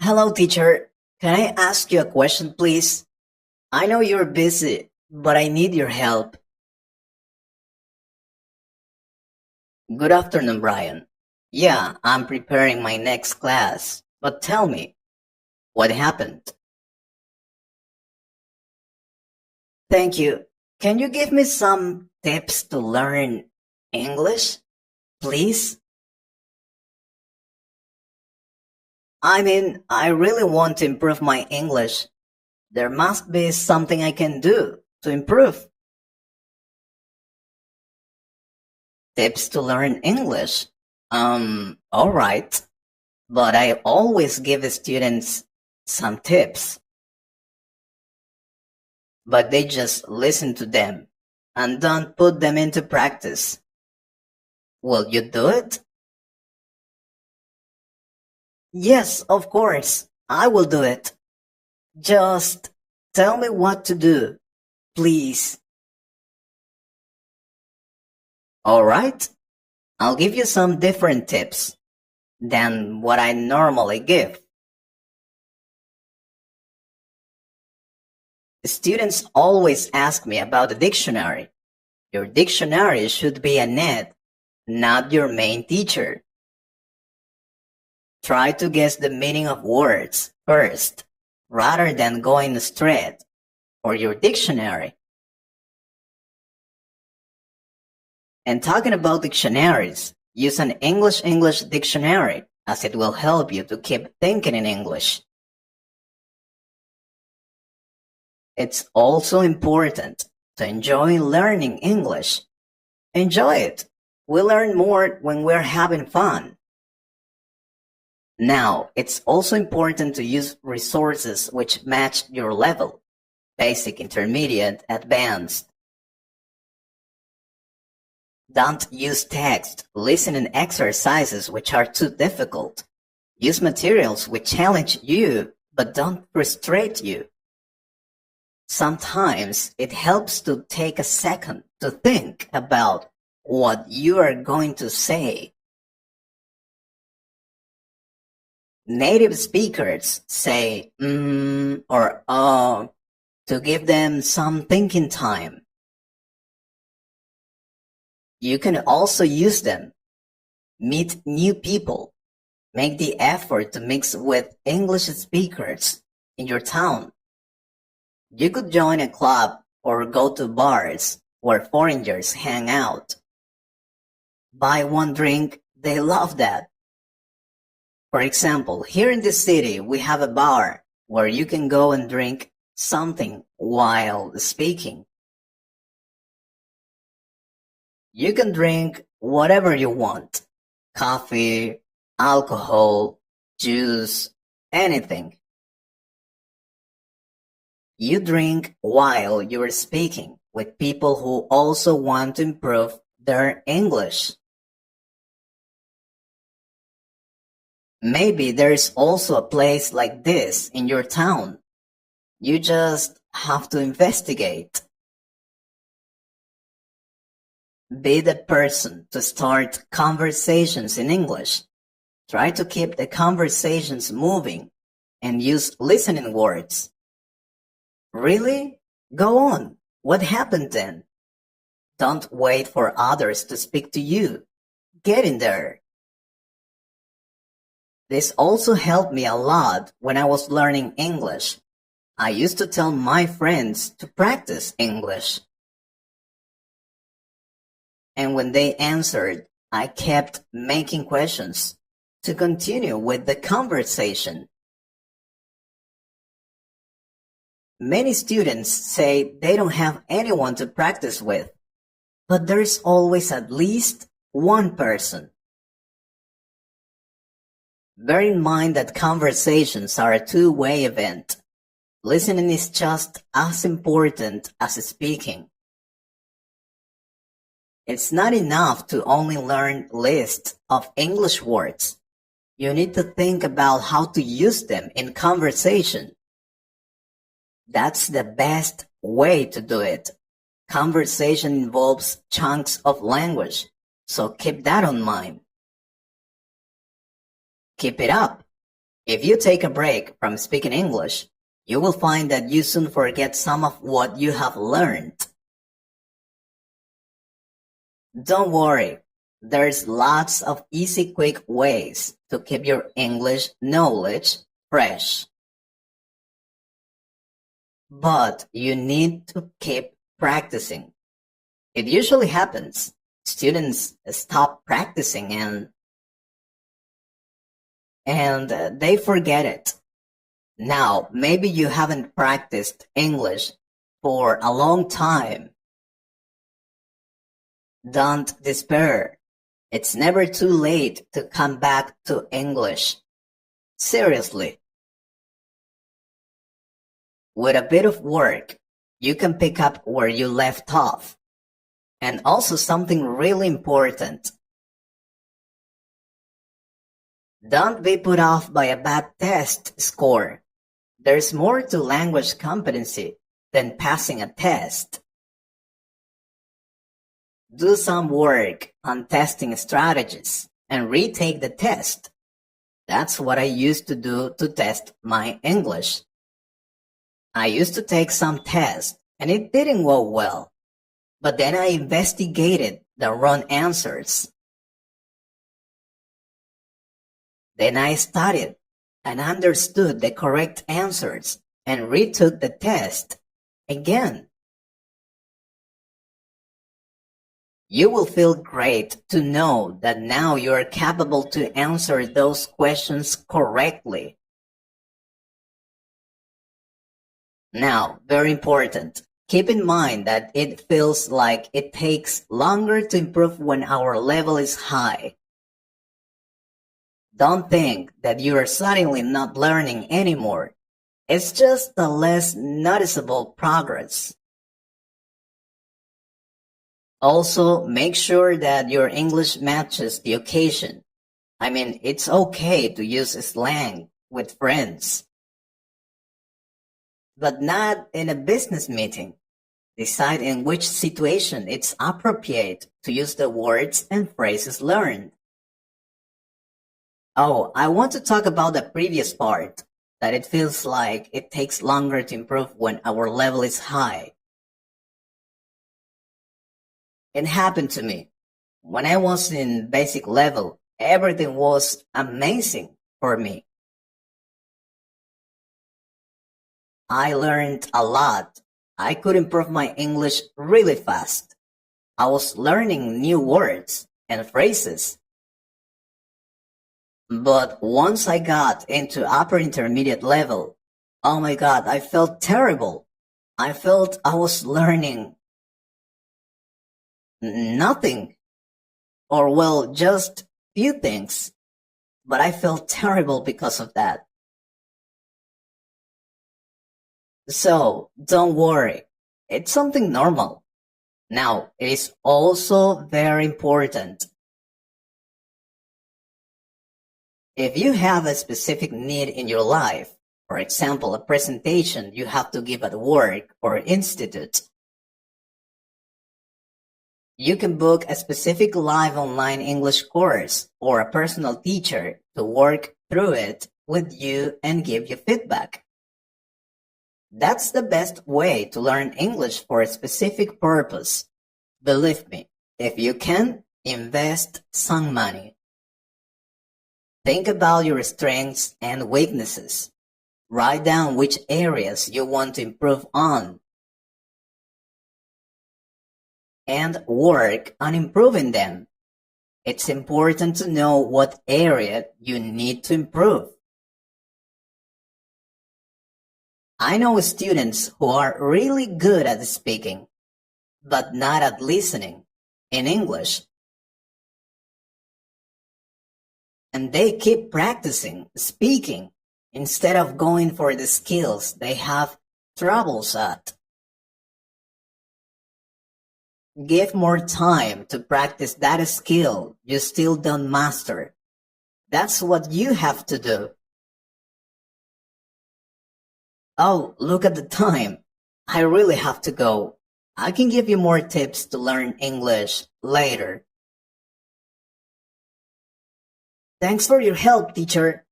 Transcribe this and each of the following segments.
Hello, teacher. Can I ask you a question, please? I know you're busy, but I need your help. Good afternoon, Brian. Yeah, I'm preparing my next class. But tell me, what happened? Thank you. Can you give me some tips to learn English, please? I really want to improve my English. There must be something I can do to improve. Tips to learn English? Alright. But I always give the students some tips, but they just listen to them and don't put them into practice. Will you do it? Yes, of course, I will do it. Just tell me what to do, please. Alright, I'll give you some different tips than what I normally give. Students always ask me about the dictionary. Your dictionary should be a net, not your main teacher. Try to guess the meaning of words first, rather than going straight for your dictionary. And talking about dictionaries, use an English dictionary, as it will help you to keep thinking in English. It's also important to enjoy learning English. Enjoy it. We learn more when we're having fun. Now, it's also important to use resources which match your level, basic, intermediate, advanced. Don't use text, listening exercises which are too difficult. Use materials which challenge you, but don't frustrate you. Sometimes it helps to take a second to think about what you are going to say. Native speakers say or to give them some thinking time. You can also use them. Meet new people. Make the effort to mix with English speakers in your town. You could join a club or go to bars where foreigners hang out. Buy one drink, they love that. For example, here in this city, we have a bar where you can go and drink something while speaking. You can drink whatever you want. Coffee, alcohol, juice, anything. You drink while you're speaking with people who also want to improve their English. Maybe there's also a place like this in your town. You just have to investigate. Be the person to start conversations in English. Try to keep the conversations moving and use listening words. Really? Go on. What happened then? Don't wait for others to speak to you. Get in there. This also helped me a lot when I was learning English. I used to tell my friends to practice English. And when they answered, I kept making questions to continue with the conversation. Many students say they don't have anyone to practice with, but there's always at least one person. Bear in mind that conversations are a two-way event. Listening is just as important as speaking. It's not enough to only learn lists of English words. You need to think about how to use them in conversation. That's the best way to do it. Conversation involves chunks of language, so keep that in mind. Keep it up. If you take a break from speaking English, you will find that you soon forget some of what you have learned. Don't worry, there's lots of easy, quick ways to keep your English knowledge fresh. But you need to keep practicing. It usually happens. Students stop practicing and they forget it. Now, maybe you haven't practiced English for a long time. Don't despair. It's never too late to come back to English. Seriously. With a bit of work, you can pick up where you left off. And also something really important. Don't be put off by a bad test score. There's more to language competency than passing a test. Do some work on testing strategies and retake the test. That's what I used to do to test my English. I used to take some tests and it didn't go well. But then I investigated the wrong answers. Then I studied and understood the correct answers and retook the test again. You will feel great to know that now you are capable to answer those questions correctly. Now, very important, keep in mind that it feels like it takes longer to improve when our level is high. Don't think that you are suddenly not learning anymore. It's just a less noticeable progress. Also, make sure that your English matches the occasion. I mean, it's okay to use slang with friends, but not in a business meeting. Decide in which situation it's appropriate to use the words and phrases learned. Oh, I want to talk about the previous part, that it feels like it takes longer to improve when our level is high. It happened to me. When I was in basic level, everything was amazing for me. I learned a lot. I could improve my English really fast. I was learning new words and phrases. But once I got into upper intermediate level, oh my God, I felt terrible. I felt I was learning nothing, or well, just few things, but I felt terrible because of that. So don't worry, it's something normal. Now, it is also very important. If you have a specific need in your life, for example, a presentation you have to give at work or institute, you can book a specific live online English course or a personal teacher to work through it with you and give you feedback. That's the best way to learn English for a specific purpose. Believe me, if you can, invest some money. Think about your strengths and weaknesses. Write down which areas you want to improve on and work on improving them. It's important to know what area you need to improve. I know students who are really good at speaking, but not at listening in English. And they keep practicing speaking instead of going for the skills they have troubles at. Give more time to practice that skill you still don't master. That's what you have to do. Oh, look at the time. I really have to go. I can give you more tips to learn English later. Thanks for your help, teacher.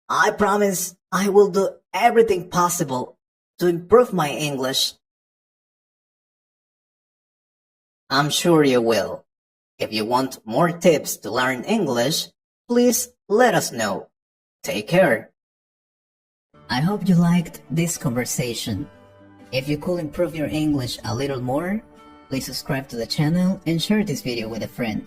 I promise I will do everything possible to improve my English. I'm sure you will. If you want more tips to learn English, please let us know. Take care. I hope you liked this conversation. If you could improve your English a little more, please subscribe to the channel and share this video with a friend.